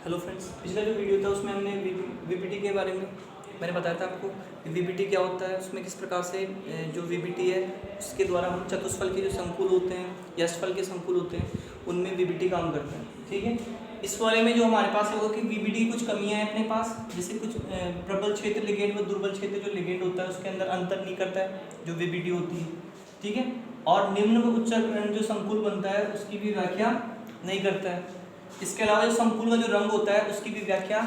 Hello friends, पिछला जो video था उसमें हमने वीपीटी के बारे में मैंने बताया था आपको कि वीपीटी क्या होता है, उसमें किस प्रकार से जो वीपीटी है उसके द्वारा हम चतुष्फल के जो संकुल होते हैं या अष्टफल के संकुल होते हैं उनमें वीपीटी काम करता है। ठीक है, इस वाले में जो हमारे पास होगा कि वीपीटी कुछ कमियां हैं अपने पास, जैसे कुछ प्रबल क्षेत्र लिगेंड व दुर्बल क्षेत्र जो लिगेंड होता है उसके अंदर अंतर नहीं करता है जो वीपीटी होती है। ठीक है, और निम्न व उच्चकरण जो संकुल बनता है उसकी भी व्याख्या नहीं करता है। इसके अलावा जो संकुल का जो रंग होता है उसकी भी व्याख्या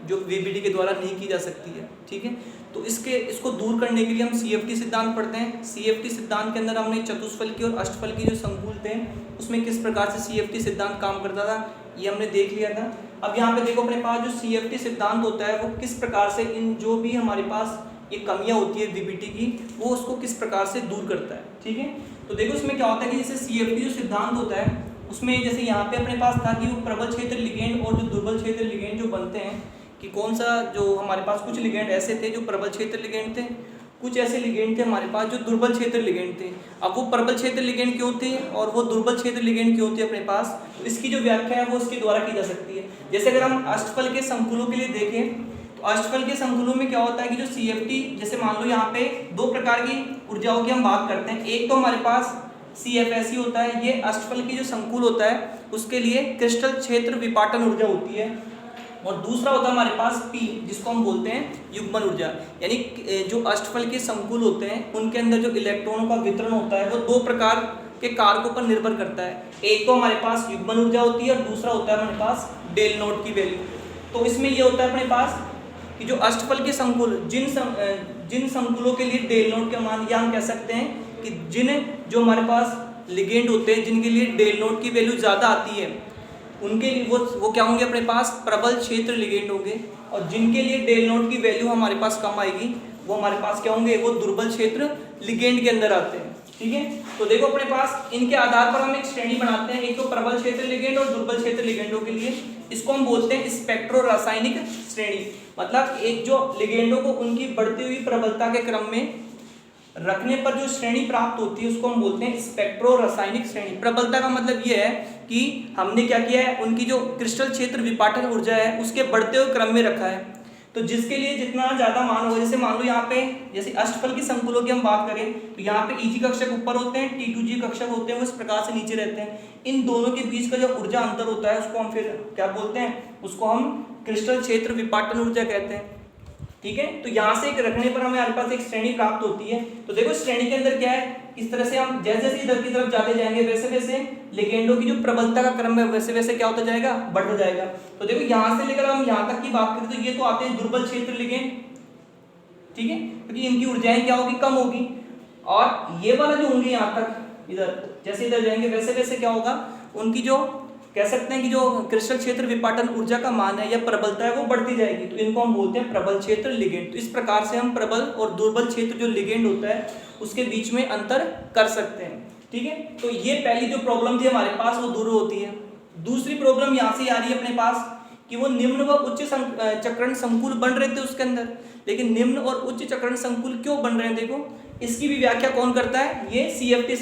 जो वीपीटी के द्वारा नहीं की जा सकती है। ठीक है, तो इसको दूर करने के लिए हम सीएफटी सिद्धांत पढ़ते हैं। सीएफटी सिद्धांत के अंदर हमने चतुष्फल की और अष्टफल की जो संकुल थे उसमें किस प्रकार से सीएफटी सिद्धांत काम करता था ये हमने देख लिया था। अब यहाँ पे देखो अपने पास जो सीएफटी सिद्धांत होता है वो किस प्रकार से इन जो भी हमारे पास ये कमियां होती है वीपीटी की वो उसको किस प्रकार से दूर करता है। ठीक है, तो देखो इसमें क्या होता है कि जैसे सीएफटी जो सिद्धांत होता है उसमें जैसे यहाँ पे अपने पास था कि वो प्रबल क्षेत्र लिगेंड और जो दुर्बल क्षेत्र लिगेंड जो बनते हैं कि कौन सा जो हमारे पास कुछ लिगेंड ऐसे थे जो प्रबल क्षेत्र लिगेंड थे, कुछ ऐसे लिगेंड थे हमारे पास जो दुर्बल क्षेत्र लिगेंड थे। अब वो प्रबल क्षेत्र लिगेंड क्यों थे और वो दुर्बल क्षेत्र लिगेंड क्यों थे अपने पास, तो इसकी जो व्याख्या है वो इसके द्वारा की जा सकती है। जैसे अगर हम अष्टफल के संकुलों के लिए देखें तो अष्टफल के संकुलों में क्या होता है कि जो सीएफटी, जैसे मान लो यहाँ पे दो प्रकार की ऊर्जाओं की हम बात करते हैं। एक तो हमारे पास CFSE होता है, ये अष्टफल की जो संकुल होता है उसके लिए क्रिस्टल क्षेत्र विपाटन ऊर्जा होती है, और दूसरा होता है हमारे पास P जिसको हम बोलते हैं युग्मन ऊर्जा। यानी जो अष्टफल के संकुल होते हैं उनके अंदर जो इलेक्ट्रॉनों का वितरण होता है वो दो प्रकार के कारकों पर निर्भर करता है। एक तो हमारे पास युग्मन ऊर्जा होती है और दूसरा होता है हमारे पास डेल नोट की वैल्यू। तो इसमें ये होता है अपने पास कि जो अष्टफल के संकुल जिन संकुलों के लिए डेल नोट के मान, या हम कह सकते हैं कि जो हमारे पास लिगेंड होते हैं जिनके लिए डेल नोट की वैल्यू ज़्यादा आती है उनके लिए वो क्या होंगे अपने पास प्रबल क्षेत्र लिगेंड होंगे, और जिनके लिए डेल नोट की वैल्यू हमारे पास कम आएगी वो हमारे पास क्या होंगे, वो दुर्बल क्षेत्र लिगेंड के अंदर आते हैं। ठीक है, तो देखो अपने पास इनके आधार पर हम एक श्रेणी बनाते हैं, एक तो प्रबल क्षेत्र लिगेंड और दुर्बल क्षेत्र लिगेंडों के लिए। इसको हम बोलते हैं स्पेक्ट्रो रासायनिक श्रेणी। मतलब एक जो लिगेंडों को उनकी बढ़ती हुई प्रबलता के क्रम में रखने पर जो श्रेणी प्राप्त होती है उसको हम बोलते हैं स्पेक्ट्रो रासायनिक श्रेणी। प्रबलता का मतलब ये है कि हमने क्या किया है, उनकी जो क्रिस्टल क्षेत्र विपाटन ऊर्जा है उसके बढ़ते हुए क्रम में रखा है। तो जिसके लिए जितना ज्यादा मान होगा, जैसे मान लो यहाँ पे जैसे अष्टफल की संकुलों की हम बात करें तो यहाँ पे Eg कक्षक ऊपर होते हैं, T2G कक्षक होते हैं वो इस प्रकार से नीचे रहते हैं। इन दोनों के बीच का जो ऊर्जा अंतर होता है उसको हम फिर क्या बोलते हैं, उसको हम क्रिस्टल क्षेत्र विपाटन ऊर्जा कहते हैं। ठीक है, तो यहाँ से एक रखने पर हमारे पास एक श्रेणी प्राप्त होती है। तो देखो श्रेणी के अंदर क्या है, इस तरह से हम जैसे जैसे इधर की तरफ जाते जाएंगे वैसे वैसे लिगेंडों की जो प्रबलता का क्रम है वैसे वैसे क्या होता जाएगा, बढ़ता जाएगा। तो देखो यहाँ से लेकर हम यहाँ तक की बात करें तो ये तो आते हैं दुर्बल क्षेत्र लिगेंड। ठीक है, क्योंकि इनकी ऊर्जाएं क्या होगी, कम होगी, और ये वाला जो होंगे यहाँ तक इधर जैसे इधर जाएंगे वैसे वैसे क्या होगा, उनकी जो कह सकते हैं कि जो क्रिस्टल क्षेत्र विपाटन ऊर्जा का मान है या प्रबलता है वो बढ़ती जाएगी। तो इनको हम बोलते हैं प्रबल क्षेत्र लिगेंड। तो इस प्रकार से हम प्रबल और दुर्बल क्षेत्र जो लिगेंड होता है उसके बीच में अंतर कर सकते हैं। ठीक है, तो ये पहली जो प्रॉब्लम थी हमारे पास वो दूर होती है। दूसरी प्रॉब्लम यहाँ से आ रही है अपने पास कि वो निम्न व उच्च चक्रण संकुल बन रहे थे उसके अंदर, लेकिन निम्न और उच्च चक्रण संकुल क्यों बन रहे हैं, देखो इसकी भी व्याख्या कौन करता है, ये CFT